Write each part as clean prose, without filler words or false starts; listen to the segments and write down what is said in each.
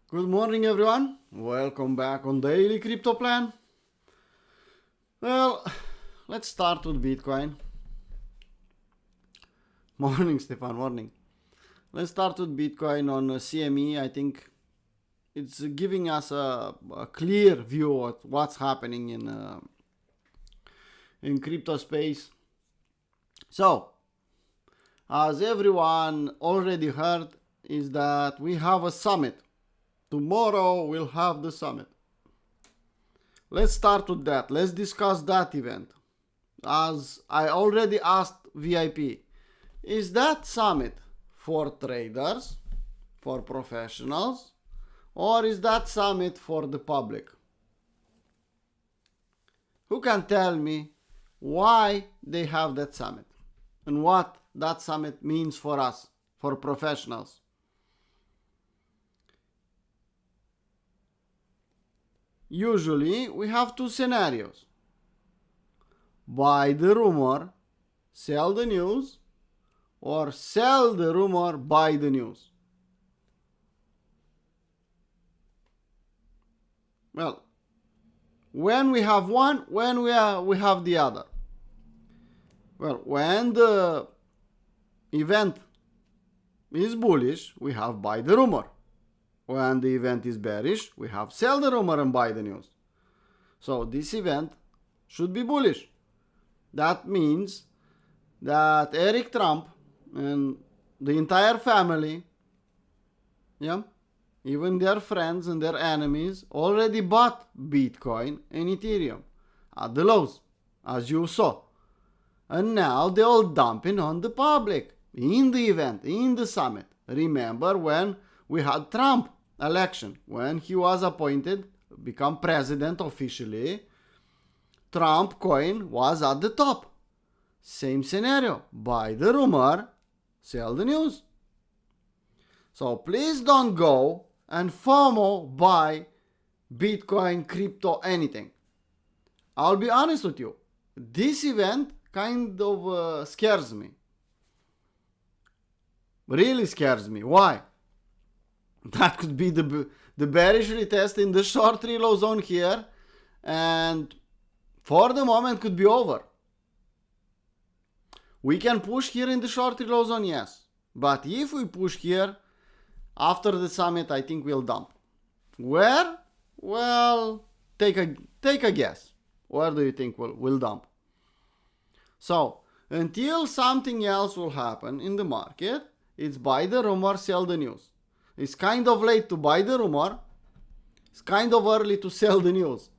Good morning, everyone. Welcome back on Daily Crypto Plan. Well, let's start with Bitcoin. Morning, Stefan. Morning. Let's start with Bitcoin on CME. I think it's giving us a clear view of what's happening in crypto space. So, as everyone already heard, is that we have a summit. Tomorrow we'll have the summit. Let's start with that. Let's discuss that event. As I already asked VIP, is that summit for traders, for professionals, or is that summit for the public? Who can tell me why they have that summit and what that summit means for us, for professionals? Usually we have two scenarios: buy the rumor, sell the news, or sell the rumor, buy the news. Well, when we have one, when we have the other. Well, when the event is bullish, we have buy the rumor. When the event is bearish, we have sell the rumor and buy the news. So this event should be bullish. That means that Eric Trump and the entire family, even their friends and their enemies, already bought Bitcoin and Ethereum at the lows, as you saw. And now they're all dumping on the public in the event, in the summit. Remember when we had Trump election, when he was appointed, become president officially, Trump coin was at the top. Same scenario. Buy the rumor, sell the news. So please don't go and FOMO buy Bitcoin, crypto, anything. I'll be honest with you. This event kind of scares me. Really scares me. Why? That could be the bearish retest in the short reload zone here, and for the moment could be over. We can push here in the short reload zone, yes. But if we push here, after the summit, I think we'll dump. Where? Well, take a guess. Where do you think we'll dump? So, until something else will happen in the market, it's buy the rumor, sell the news. It's kind of late to buy the rumor. It's kind of early to sell the news.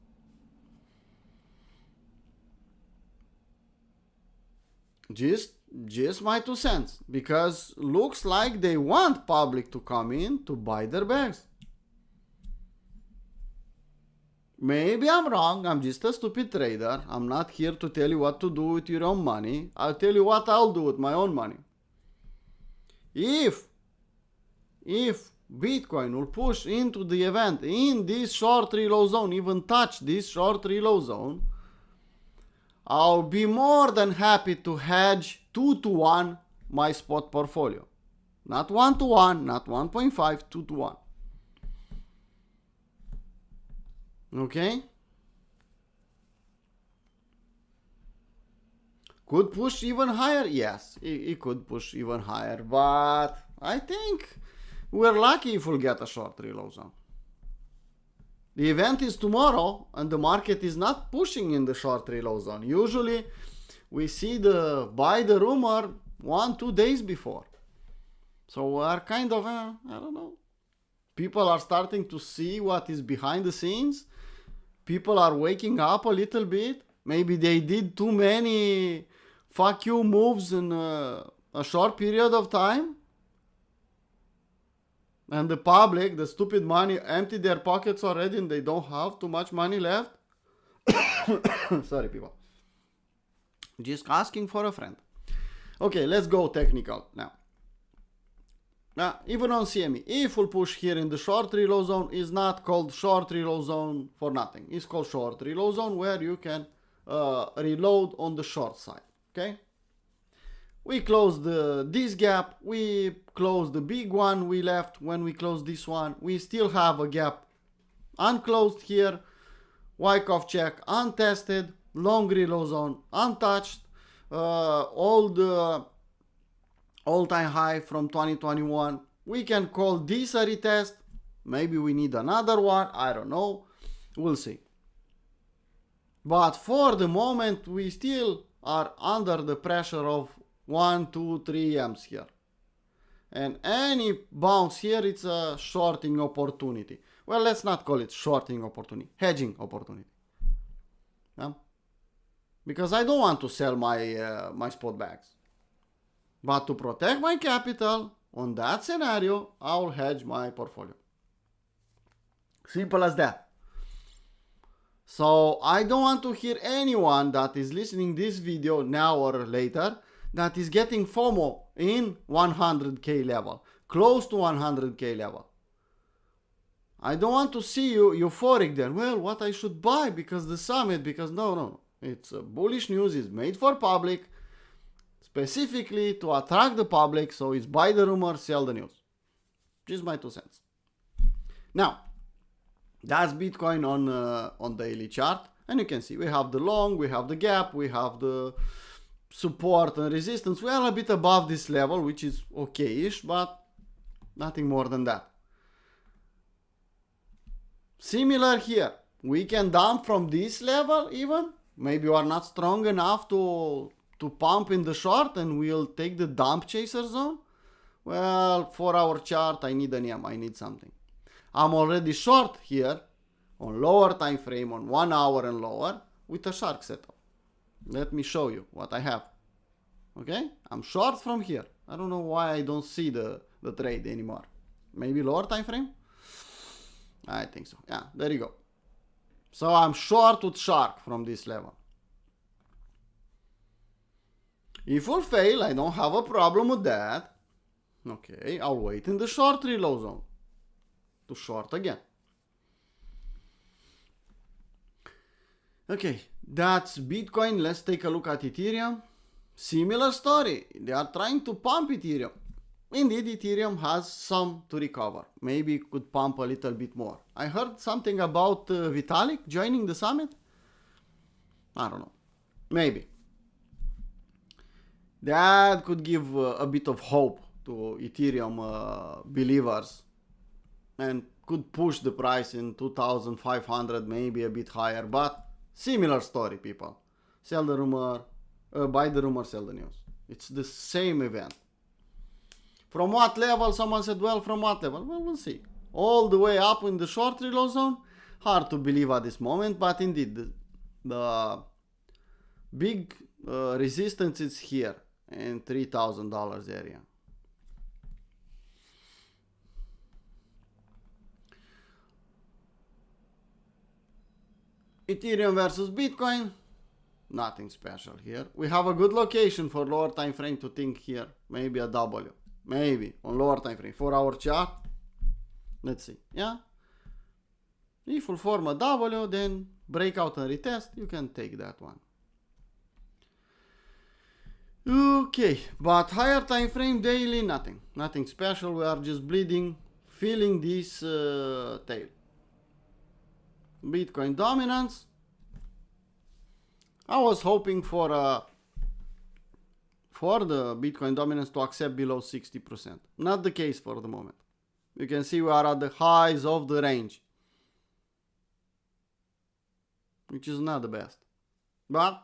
Just my 2 cents. Because looks like they want public to come in to buy their bags. Maybe I'm wrong. I'm just a stupid trader. I'm not here to tell you what to do with your own money. I'll tell you what I'll do with my own money. If Bitcoin will push into the event in this short reload zone, even touch this short reload zone, I'll be more than happy to hedge 2-to-1 my spot portfolio. Not 1-to-1, not 1.5, 2-to-1. Okay? Could push even higher? Yes, it could push even higher, but I think we're lucky if we'll get a short reload zone. The event is tomorrow and the market is not pushing in the short reload zone. Usually we see the buy the rumor 1-2 days before. So we're kind of, I don't know. People are starting to see what is behind the scenes. People are waking up a little bit. Maybe they did too many fuck you moves in a short period of time. And the public, the stupid money, empty their pockets already and they don't have too much money left. Sorry, people. Just asking for a friend. Okay, let's go technical now. Now, even on CME, if we'll push here in the short reload zone, is not called short reload zone for nothing. It's called short reload zone where you can reload on the short side. Okay? We closed this gap, we closed the big one we left when we closed this one. We still have a gap unclosed here. Wyckoff check untested, long reload zone untouched, old all-time high from 2021. We can call this a retest. Maybe we need another one, I don't know, we'll see. But for the moment we still are under the pressure of 1, 2, 3 M's here. And any bounce here, it's a shorting opportunity. Well, let's not call it shorting opportunity, hedging opportunity. Yeah? Because I don't want to sell my, my spot bags. But to protect my capital, on that scenario, I'll hedge my portfolio. Simple as that. So I don't want to hear anyone that is listening this video now or later that is getting FOMO in 100k level, close to 100k level. I don't want to see you euphoric then. Well, what I should buy because the summit, because no. It's bullish news is made for public, specifically to attract the public. So it's buy the rumor, sell the news. Just my 2 cents. Now, that's Bitcoin on daily chart. And you can see we have the long, we have the gap, we have the support and resistance. We are a bit above this level, which is okay-ish, but nothing more than that. Similar here. We can dump from this level even. Maybe you are not strong enough to pump in the short and we'll take the dump chaser zone. Well, for our chart, I need an EM, I need something. I'm already short here on lower time frame, on 1 hour and lower with a shark setup. Let me show you what I have. Okay, I'm short from here. I don't know why I don't see the trade anymore. Maybe lower time frame? I think so. Yeah, there you go. So I'm short with shark from this level. If we'll fail, I don't have a problem with that. Okay, I'll wait in the short reload zone to short again. Okay, that's Bitcoin. Let's take a look at Ethereum. Similar story. They are trying to pump Ethereum. Indeed, Ethereum has some to recover. Maybe it could pump a little bit more. I heard something about Vitalik joining the summit. I don't know. Maybe. That could give a bit of hope to Ethereum believers and could push the price in 2,500, maybe a bit higher, but similar story, people. Sell the rumor, buy the rumor, sell the news. It's the same event. From what level? Someone said, well, from what level? Well, we'll see. All the way up in the short reload zone? Hard to believe at this moment, but indeed, the big resistance is here in $3,000 area. Ethereum versus Bitcoin, nothing special here. We have a good location for lower time frame to think here. Maybe a W. Maybe on lower time frame. 4 hour chart. Let's see. Yeah. If we form a W, then breakout and retest, you can take that one. Okay, but higher time frame daily, nothing. Nothing special. We are just bleeding, feeling this tail. Bitcoin dominance. I was hoping for the Bitcoin dominance to accept below 60%. Not the case for the moment. You can see we are at the highs of the range, which is not the best. But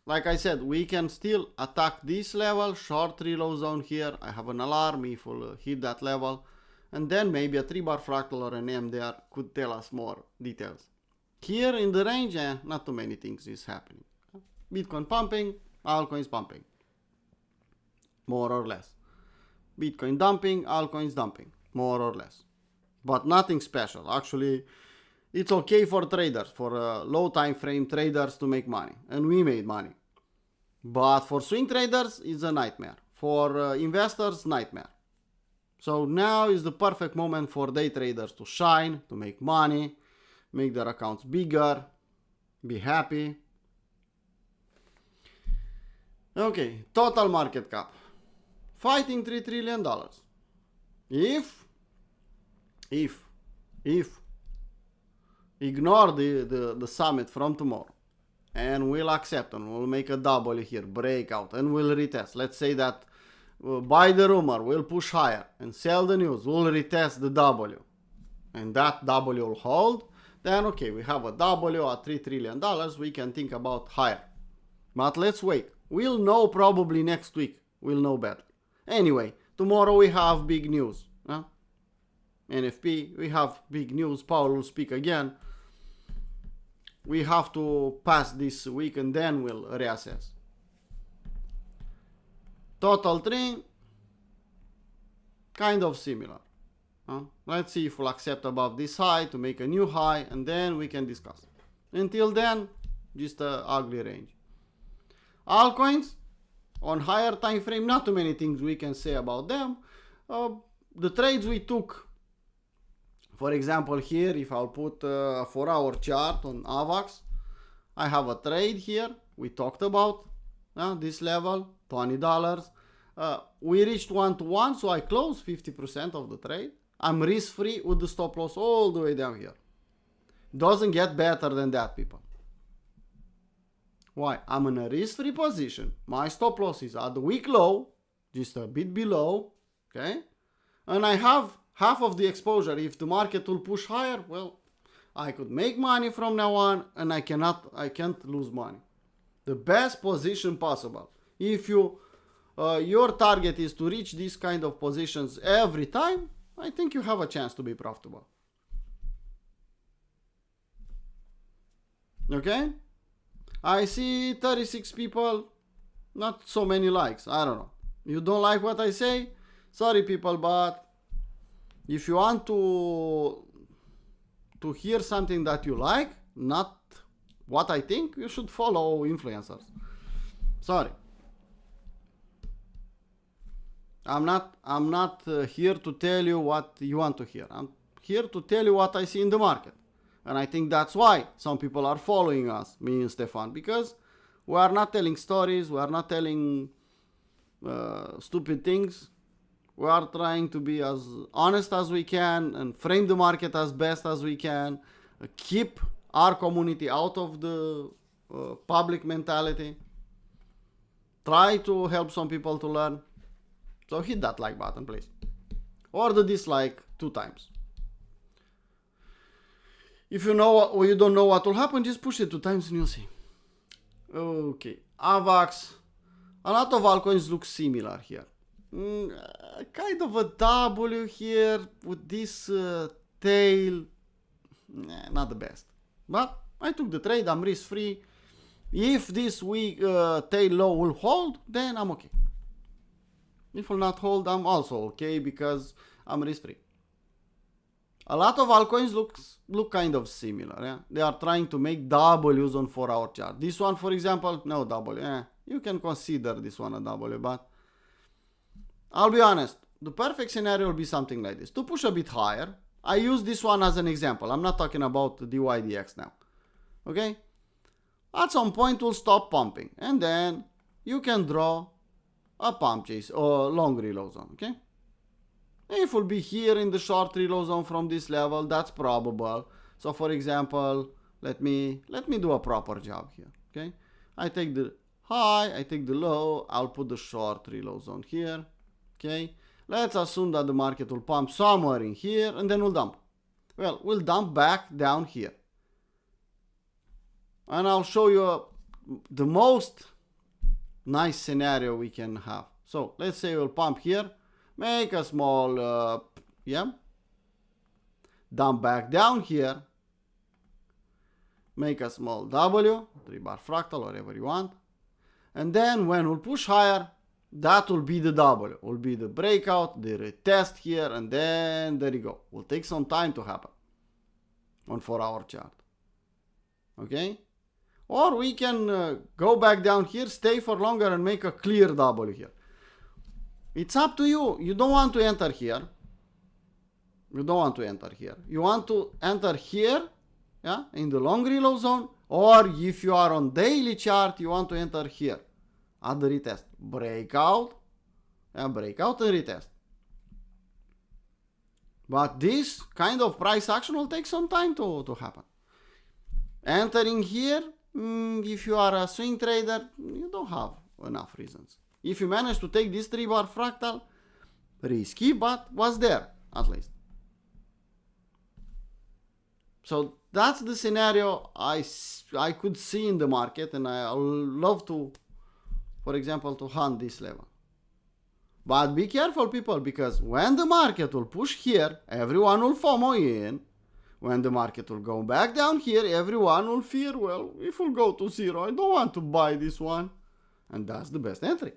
like I said, we can still attack this level, short reload zone here. I have an alarm if we'll hit that level. And then maybe a 3-bar fractal or an M there could tell us more details. Here in the range, not too many things is happening. Bitcoin pumping, altcoins pumping. More or less. Bitcoin dumping, altcoins dumping. More or less. But nothing special. Actually, it's okay for traders, for low time frame traders to make money. And we made money. But for swing traders, it's a nightmare. For investors, nightmare. So now is the perfect moment for day traders to shine, to make money, make their accounts bigger, be happy. Okay, total market cap. Fighting $3 trillion. If ignore the summit from tomorrow and we'll accept and we'll make a W here, breakout, and we'll retest. Let's say that buy the rumor, we'll push higher and sell the news, we'll retest the W. And that W will hold, then okay, we have a W at $3 trillion, we can think about higher. But let's wait. We'll know probably next week. We'll know better. Anyway, tomorrow we have big news. NFP, we have big news. Paul will speak again. We have to pass this week and then we'll reassess. Total 3, kind of similar. Let's see if we'll accept above this high to make a new high and then we can discuss. Until then, just an ugly range. Altcoins, on higher time frame, not too many things we can say about them. The trades we took, for example here, if I'll put a 4-hour chart on AVAX, I have a trade here, we talked about this level, $20. We reached 1-to-1, so I closed 50% of the trade. I'm risk free with the stop loss all the way down here. Doesn't get better than that, people. Why? I'm in a risk-free position. My stop loss is at the week low, just a bit below, okay? And I have half of the exposure. If the market will push higher, well, I could make money from now on, and I can't lose money. The best position possible. If your target is to reach these kind of positions every time, I think you have a chance to be profitable. Okay? I see 36 people, not so many likes. I don't know. You don't like what I say? Sorry, people, but if you want to hear something that you like, not what I think, you should follow influencers. Sorry. I'm not here to tell you what you want to hear. I'm here to tell you what I see in the market. And I think that's why some people are following us, me and Stefan, because we are not telling stories, we are not telling stupid things. We are trying to be as honest as we can and frame the market as best as we can, keep our community out of the public mentality, try to help some people to learn. So hit that like button, please. Or the dislike 2 times. If you know or you don't know what will happen, just push it 2 times and you'll see. Okay, AVAX. A lot of altcoins look similar here. Kind of a W here with this tail. Not the best. But I took the trade, I'm risk free. If this week tail low will hold, then I'm okay. If it will not hold, I'm also okay because I'm risk free. A lot of altcoins look kind of similar. Yeah? They are trying to make W's on 4-hour chart. This one, for example, no W. You can consider this one a W, but I'll be honest. The perfect scenario will be something like this. To push a bit higher, I use this one as an example. I'm not talking about DYDX now. Okay? At some point, we'll stop pumping. And then you can draw a pump chase or long reload zone. Okay? If we'll be here in the short reload zone from this level, that's probable. So for example, let me do a proper job here. Okay? I take the high, I take the low, I'll put the short reload zone here. Okay? Let's assume that the market will pump somewhere in here and then we'll dump. Well, we'll dump back down here. And I'll show you the most nice scenario we can have. So let's say we'll pump here, make a small, dump back down here, make a small W, 3-bar fractal, whatever you want. And then when we'll push higher, that will be the W, will be the breakout, the retest here, and then there you go. Will take some time to happen on 4-hour chart. Okay? Or we can go back down here, stay for longer and make a clear W here. It's up to you. You don't want to enter here. You don't want to enter here. You want to enter here, in the long reload zone, or if you are on daily chart, you want to enter here. at the retest. Breakout, breakout and retest. But this kind of price action will take some time to happen. Entering here, if you are a swing trader, you don't have enough reasons. If you manage to take this 3-bar fractal, risky, but was there at least. So that's the scenario I could see in the market, and I love to, for example, to hunt this level. But be careful, people, because when the market will push here, everyone will FOMO in. When the market will go back down here, everyone will fear, well, if we'll go to zero, I don't want to buy this one. And that's the best entry.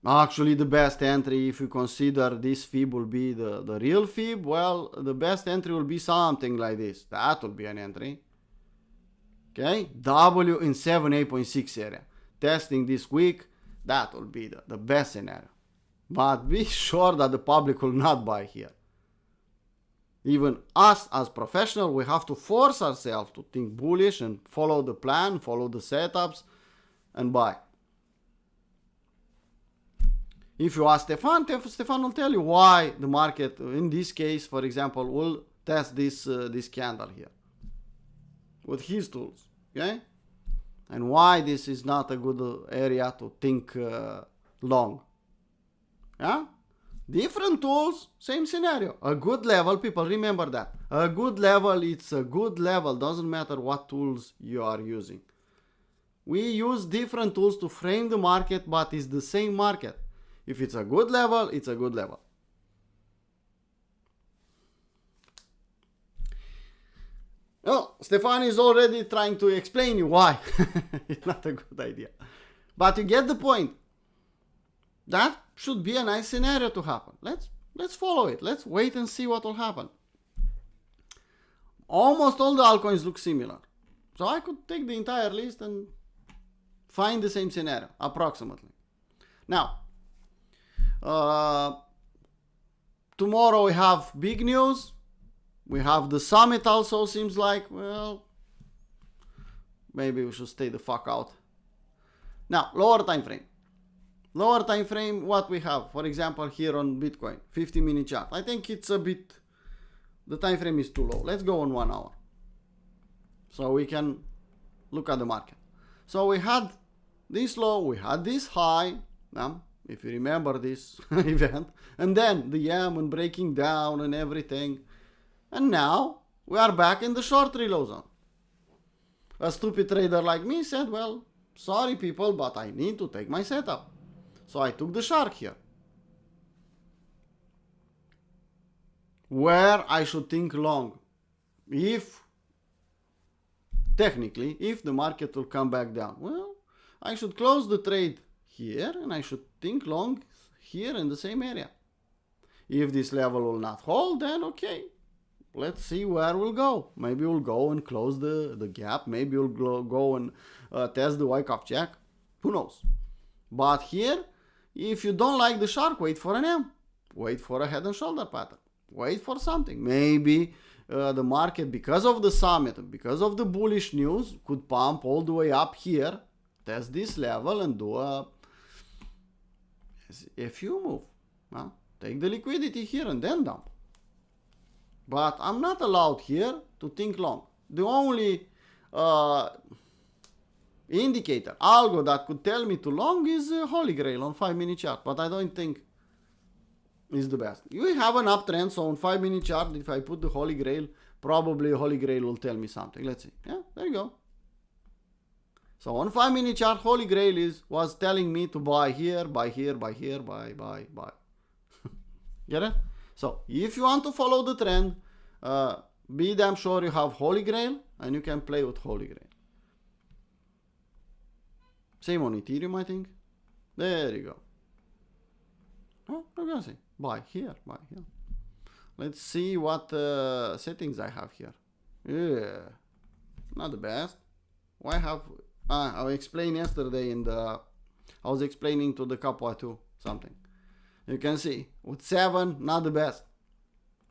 Actually, the best entry, if you consider this fib will be the real fib, well, the best entry will be something like this. That will be an entry. Okay, W in 78.6 area. Testing this week, that will be the best scenario. But be sure that the public will not buy here. Even us as professionals, we have to force ourselves to think bullish and follow the plan, follow the setups, and buy. If you ask Stefan will tell you why the market, in this case, for example, will test this candle here with his tools, okay? And why this is not a good area to think long. Yeah? Different tools, same scenario. A good level, people, remember that. A good level, it's a good level. Doesn't matter what tools you are using. We use different tools to frame the market, but it's the same market. If it's a good level, it's a good level. Well, Stefan is already trying to explain you why it's not a good idea. But you get the point. That should be a nice scenario to happen. Let's follow it. Let's wait and see what will happen. Almost all the altcoins look similar. So I could take the entire list and find the same scenario, approximately. Now, tomorrow we have big news. We have the summit also, seems like. Well, maybe we should stay the fuck out. Now, lower time frame. Lower time frame, what we have, for example, here on Bitcoin, 50-minute chart. I think it's a bit, the time frame is too low. Let's go on 1 hour, so we can look at the market. So we had this low, we had this high, if you remember this event, and then the and breaking down and everything. And now we are back in the short reload zone. A stupid trader like me said, well, sorry people, but I need to take my setup. So I took the shark here. Where I should think long. Technically, if the market will come back down, well, I should close the trade here and I should think long here in the same area. If this level will not hold, then okay. Let's see where we'll go. Maybe we'll go and close the gap. Maybe we'll go and test the Wyckoff check. Who knows? But here, if you don't like the shark, wait for an M. Wait for a head and shoulder pattern. Wait for something. Maybe the market, because of the summit, because of the bullish news, could pump all the way up here, test this level and do a few move. Take the liquidity here and then dump. But I'm not allowed here to think long. The only indicator, algo that could tell me to long is Holy Grail on 5-minute chart, but I don't think is the best. You have an uptrend, so on 5-minute chart, if I put the Holy Grail, probably Holy Grail will tell me something. Let's see. Yeah, there you go. So on 5-minute chart, Holy Grail was telling me to buy here, buy here, buy here, buy. Get it? So if you want to follow the trend, be damn sure you have Holy Grail and you can play with Holy Grail. Same on Ethereum, I think. There you go. Oh, I'm gonna say buy here, buy here. Let's see what settings I have here. Yeah, not the best. Why have I explained yesterday I was explaining to the Capua 2 something. You can see with 7, not the best.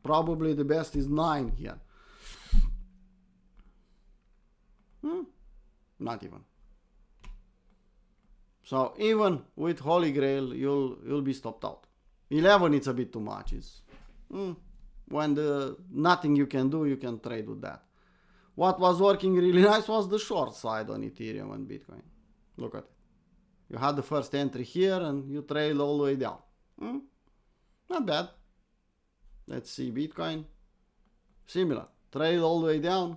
Probably the best is 9 here. Not even. So even with Holy Grail, you'll be stopped out. 11, it's a bit too much. It's when nothing you can do, you can trade with that. What was working really nice was the short side on Ethereum and Bitcoin. Look at it. You had the first entry here and you trailed all the way down. Not bad. Let's see Bitcoin. Similar. Trailed all the way down.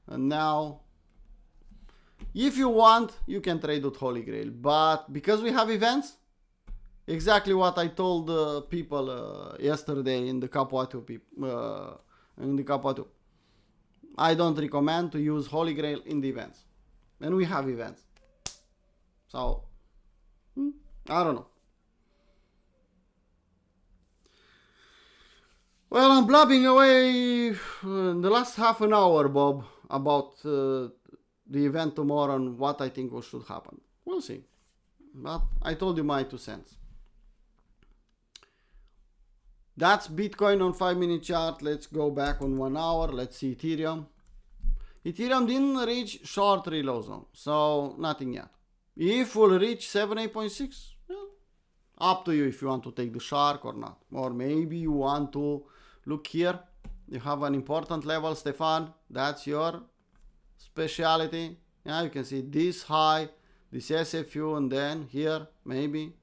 And now, if you want, you can trade with Holy Grail. But because we have events, exactly what I told people yesterday in the Capuatu I don't recommend to use Holy Grail in the events. And we have events. So, I don't know. Well, I'm blabbing away in the last half an hour, Bob, about the event tomorrow and what I think should happen. We'll see. But I told you my 2 cents. That's Bitcoin on 5-minute chart. Let's go back on 1 hour. Let's see Ethereum. Ethereum didn't reach short reload zone, so nothing yet. If we'll reach 78.6, well, up to you if you want to take the shark or not. Or maybe you want to look here. You have an important level, Stefan. That's your specialty. Yeah, you can see this high, this SFU, and then here, maybe.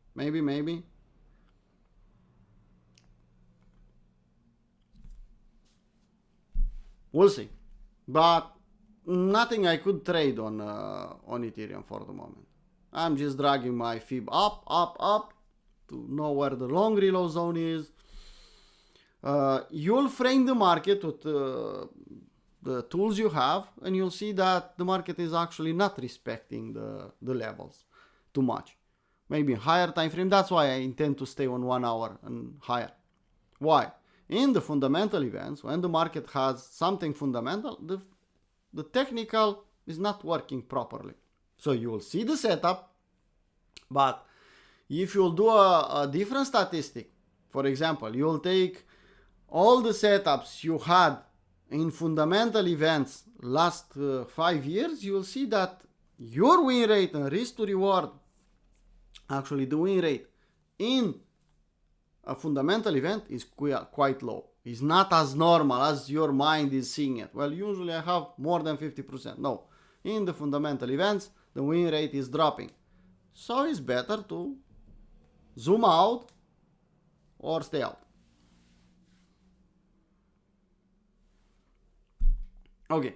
We'll see. But nothing I could trade on Ethereum for the moment. I'm just dragging my fib up to know where the long reload zone is. You'll frame the market with the tools you have, and you'll see that the market is actually not respecting the levels too much. Maybe higher time frame. That's why I intend to stay on 1 hour and higher. Why? In the fundamental events, when the market has something fundamental, the technical is not working properly. So you will see the setup, but if you'll do a different statistic, for example, you'll take all the setups you had in fundamental events last 5 years, you will see that your win rate and risk to reward, actually the win rate in a fundamental event is quite low. It's not as normal as your mind is seeing it. Well, usually I have more than 50%. No, in the fundamental events, the win rate is dropping. So it's better to zoom out or stay out. Okay.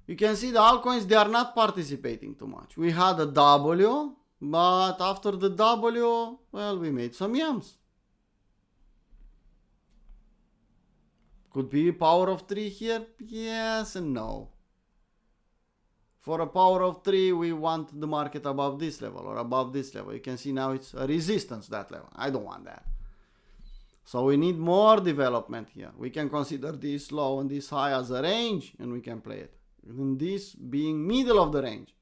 You can see the altcoins, they are not participating too much. We had a W, but after the W, well, we made some yams. Could be power of 3 here? Yes and no. For a power of 3, we want the market above this level or above this level. You can see now it's a resistance, that level. I don't want that. So we need more development here. We can consider this low and this high as a range, and we can play it. And this being middle of the range.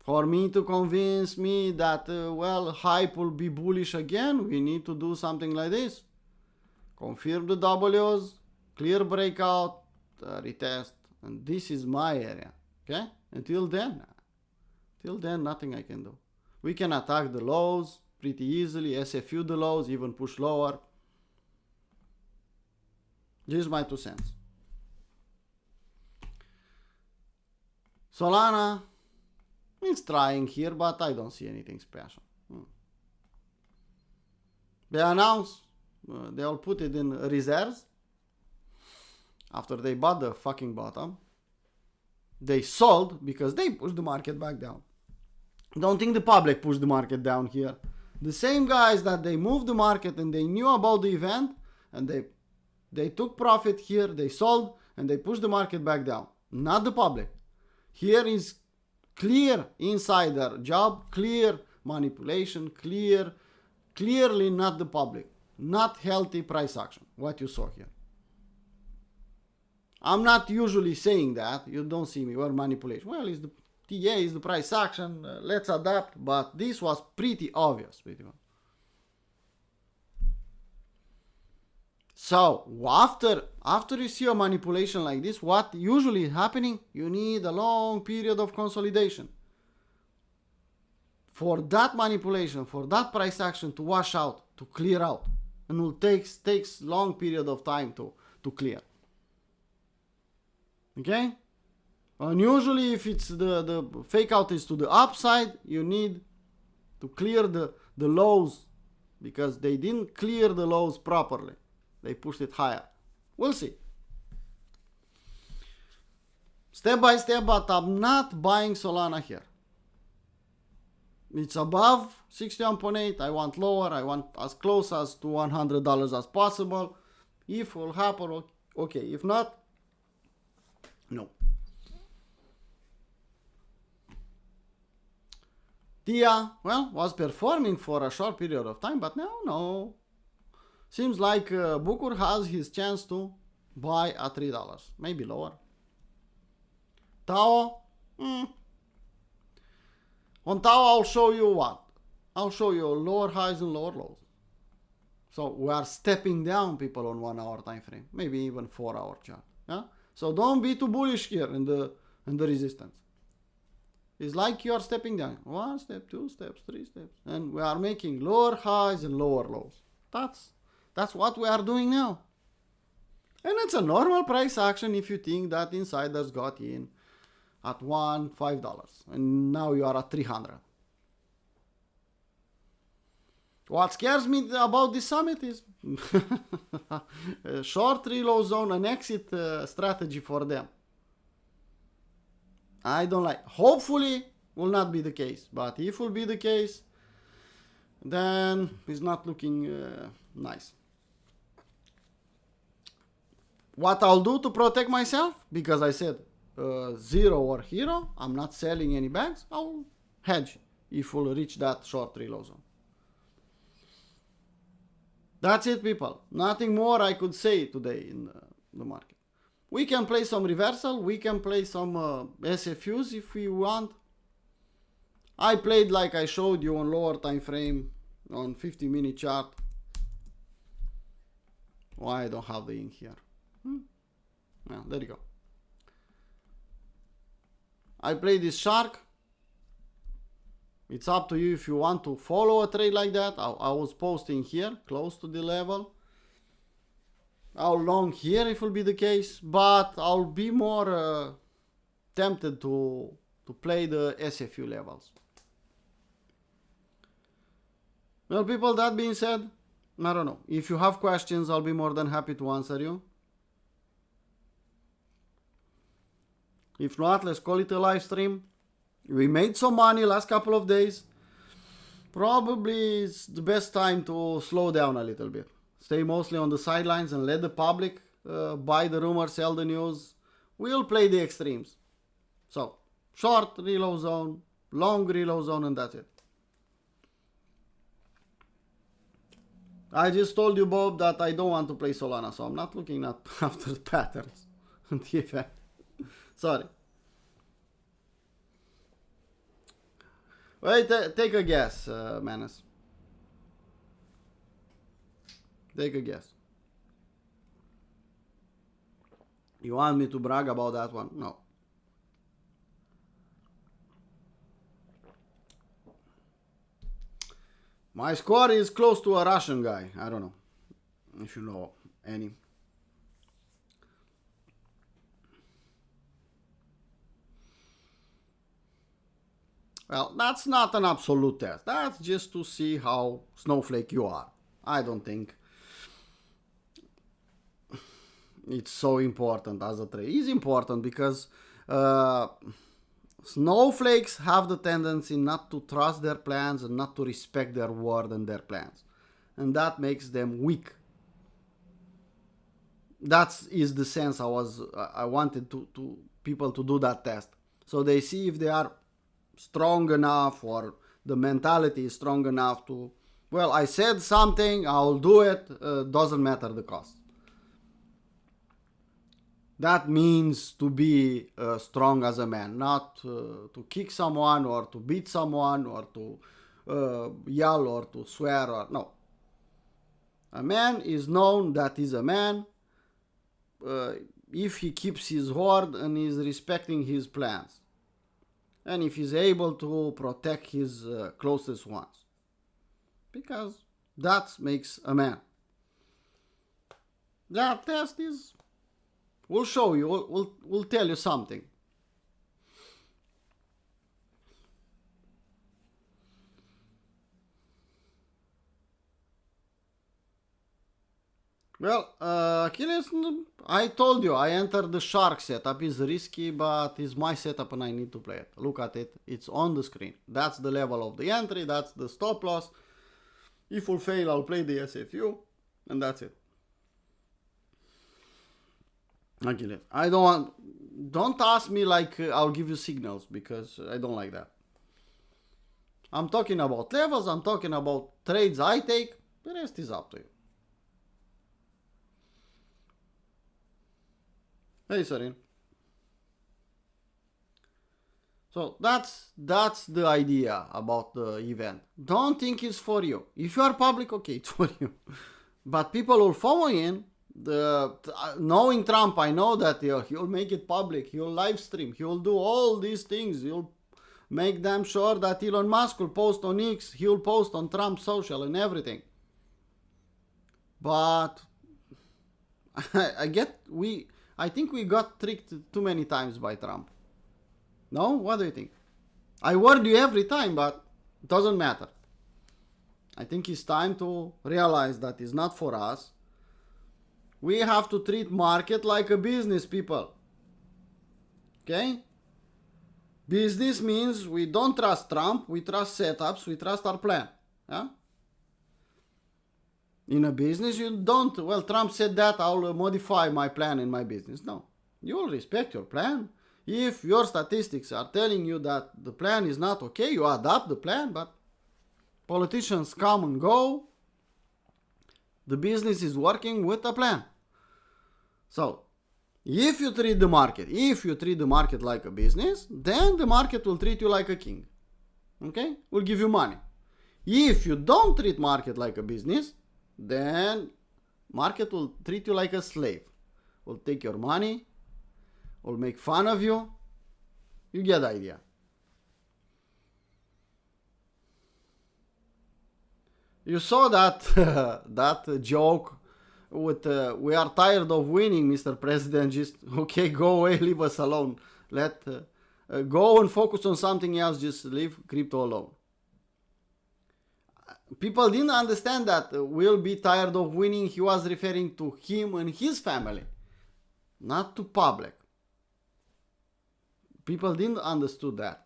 For me to convince me that, well, hype will be bullish again, we need to do something like this. Confirm the W's, clear breakout, retest, and this is my area. Okay? Until then, nothing I can do. We can attack the lows pretty easily, SFU the lows, even push lower. This is my 2 cents. Solana is trying here, but I don't see anything special. They announced they'll put it in reserves after they bought the fucking bottom. They sold because they pushed the market back down. Don't think the public pushed the market down here. The same guys that they moved the market and they knew about the event and they took profit here, they sold and they pushed the market back down. Not the public. Here is clear insider job, clear manipulation, clearly not the public. Not healthy price action, what you saw here. I'm not usually saying that. You don't see me, or manipulation. Well, it's the TA, is the price action. Let's adapt. But this was pretty obvious. So after you see a manipulation like this, what usually is happening? You need a long period of consolidation for that manipulation, for that price action to wash out, to clear out, and it takes long period of time to clear. Okay, and usually if it's the fake out is to the upside, you need to clear the lows, because they didn't clear the lows properly. They pushed it higher. We'll see. Step by step, but I'm not buying Solana here. It's above 61.8. I want lower. I want as close as to $100 as possible. If it will happen, okay. If not, no. TIA, well, was performing for a short period of time, but now, no. Seems like Bukur has his chance to buy at $3, maybe lower. Tao, on Tao, I'll show you what? I'll show you lower highs and lower lows. So we are stepping down, people, on 1 hour time frame, maybe even 4 hour chart. Yeah. So don't be too bullish here in the resistance. It's like you are stepping down. 1 step, 2 steps, 3 steps, and we are making lower highs and lower lows. That's what we are doing now. And it's a normal price action if you think that insiders got in at $5 and now you are at 300. What scares me about this summit is a short reload zone, an exit strategy for them. I don't like. Hopefully will not be the case, but if will be the case, then it's not looking nice. What I'll do to protect myself, because I said zero or hero, I'm not selling any bags, I'll hedge if we'll reach that short reload zone. That's it, people. Nothing more I could say today in the market. We can play some reversal, we can play some SFUs if we want. I played like I showed you on lower time frame on 50-minute chart. Why I don't have the ink here? Well, there you go. I play this shark. It's up to you if you want to follow a trade like that. I was posting here close to the level. How long here if it will be the case, but I'll be more tempted to play the SFU levels. Well, people, that being said, I don't know. If you have questions, I'll be more than happy to answer you. If not, let's call it a live stream. We made some money last couple of days. Probably it's the best time to slow down a little bit. Stay mostly on the sidelines and let the public buy the rumors, sell the news. We'll play the extremes. So, short reload zone, long reload zone, and that's it. I just told you, Bob, that I don't want to play Solana, so I'm not looking after the patterns and the effect. Sorry. Wait, take a guess, Manus. Take a guess. You want me to brag about that one? No. My score is close to a Russian guy. I don't know if you know any. Well, that's not an absolute test. That's just to see how snowflake you are. I don't think it's so important as a trade. It's important because snowflakes have the tendency not to trust their plans and not to respect their word and their plans. And that makes them weak. That is the sense I wanted to people to do that test. So they see if they are strong enough or the mentality is strong enough to, well, I said something, I'll do it, doesn't matter the cost. That means to be strong as a man, not to kick someone or to beat someone or to yell or to swear or no. A man is known that is a man if he keeps his word and is respecting his plans. And if he's able to protect his closest ones. Because that makes a man. That test is, we'll show you, we'll tell you something. Well, Achilles, I told you, I entered the shark setup. It's risky, but it's my setup and I need to play it. Look at it. It's on the screen. That's the level of the entry. That's the stop loss. If we'll fail, I'll play the SFU. And that's it. Achilles, I don't ask me like I'll give you signals, because I don't like that. I'm talking about levels. I'm talking about trades I take. The rest is up to you. Hey, Sarin. So that's the idea about the event. Don't think it's for you. If you are public, okay, it's for you. But people will follow in. Knowing Trump, I know that he'll make it public. He'll live stream. He'll do all these things. He'll make them sure that Elon Musk will post on X. He'll post on Trump social and everything. But I think we got tricked too many times by Trump. No? What do you think? I warned you every time, but it doesn't matter. I think it's time to realize that it's not for us. We have to treat market like a business, people. Okay? Business means we don't trust Trump, we trust setups, we trust our plan. Yeah? In a business, you don't, well, Trump said that, I'll modify my plan in my business. No. You will respect your plan. If your statistics are telling you that the plan is not okay, you adapt the plan, but politicians come and go. The business is working with a plan. So, if you treat the market like a business, then the market will treat you like a king. Okay? Will give you money. If you don't treat market like a business, then market will treat you like a slave. Will take your money, will make fun of you. You get the idea. You saw that that joke with we are tired of winning, Mr. President. Just okay, go away, leave us alone. Let go and focus on something else. Just leave crypto alone. People didn't understand that we'll be tired of winning. He was referring to him and his family, not to public. People didn't understood that.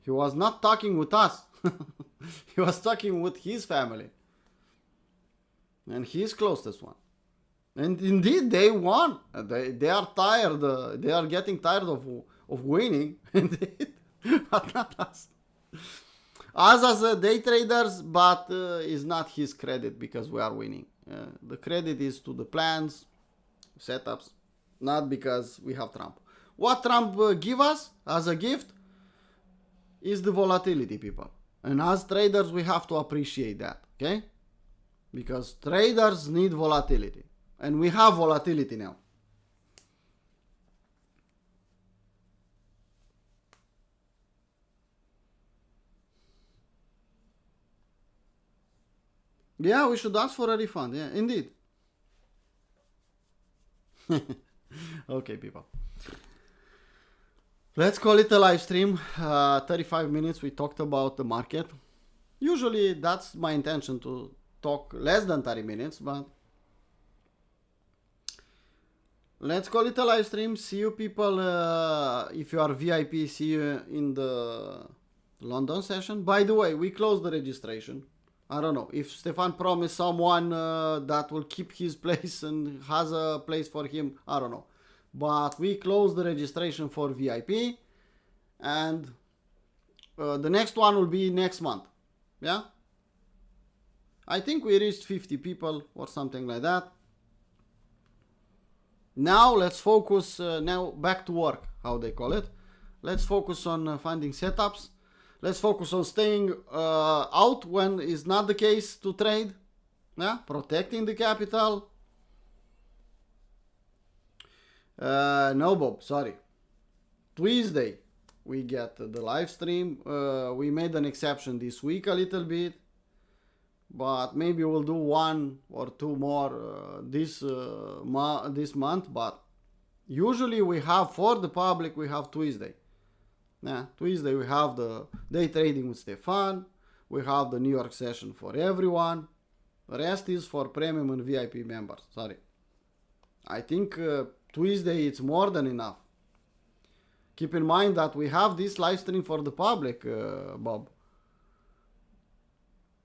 He was not talking with us. He was talking with his family and his closest one. And indeed, they won. They are tired. They are getting tired of winning. Indeed, but not us. Us as day traders, but it's not his credit because we are winning. The credit is to the plans, setups, not because we have Trump. What Trump give us as a gift is the volatility, people. And as traders, we have to appreciate that, okay? Because traders need volatility. And we have volatility now. Yeah, we should ask for a refund. Yeah, indeed. Okay, people. Let's call it a live stream. 35 minutes we talked about the market. Usually that's my intention, to talk less than 30 minutes, but let's call it a live stream. See you people. If you are VIP, see you in the London session. By the way, we closed the registration. I don't know if Stefan promised someone that will keep his place and has a place for him. I don't know. But we closed the registration for VIP, and the next one will be next month. Yeah? I think we reached 50 people or something like that. Now let's focus, now back to work, how they call it. Let's focus on finding setups. Let's focus on staying out when it's not the case to trade. Yeah, protecting the capital. No, Bob, sorry. Tuesday we get the live stream. We made an exception this week a little bit, but maybe we'll do 1 or 2 more this month. But usually we have, for the public, we have Tuesday. Yeah, Tuesday we have the day trading with Stefan. We have the New York session for everyone. The rest is for premium and VIP members. Sorry. I think Tuesday it's more than enough. Keep in mind that we have this live stream for the public, Bob.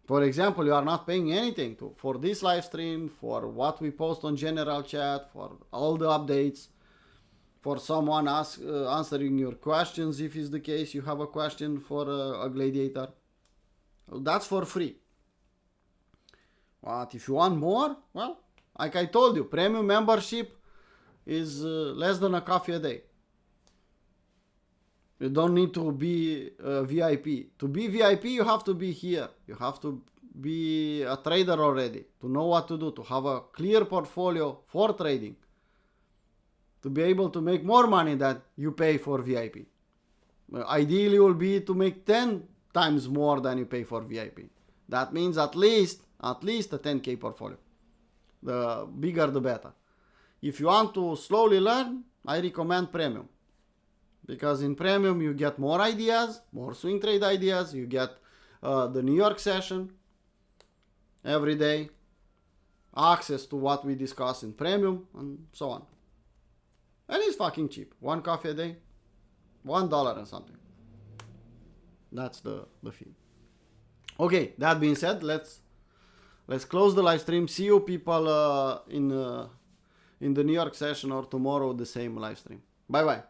For example, you are not paying anything for this live stream, for what we post on general chat, for all the updates, for someone answering your questions if it's the case you have a question for a gladiator. That's for free. But if you want more, well, like I told you, premium membership is less than a coffee a day. You don't need to be VIP. To be VIP, you have to be here. You have to be a trader already, to know what to do, to have a clear portfolio for trading, to be able to make more money than you pay for VIP. Ideally will be to make 10 times more than you pay for VIP. That means at least a 10k portfolio. The bigger the better. If you want to slowly learn, I recommend premium. Because in premium you get more ideas, more swing trade ideas, you get the New York session every day, access to what we discuss in premium, and so on. And it's fucking cheap. 1 coffee a day, $1 and something. That's the fee. Okay, that being said, let's close the live stream. See you people in the New York session or tomorrow the same live stream. Bye bye.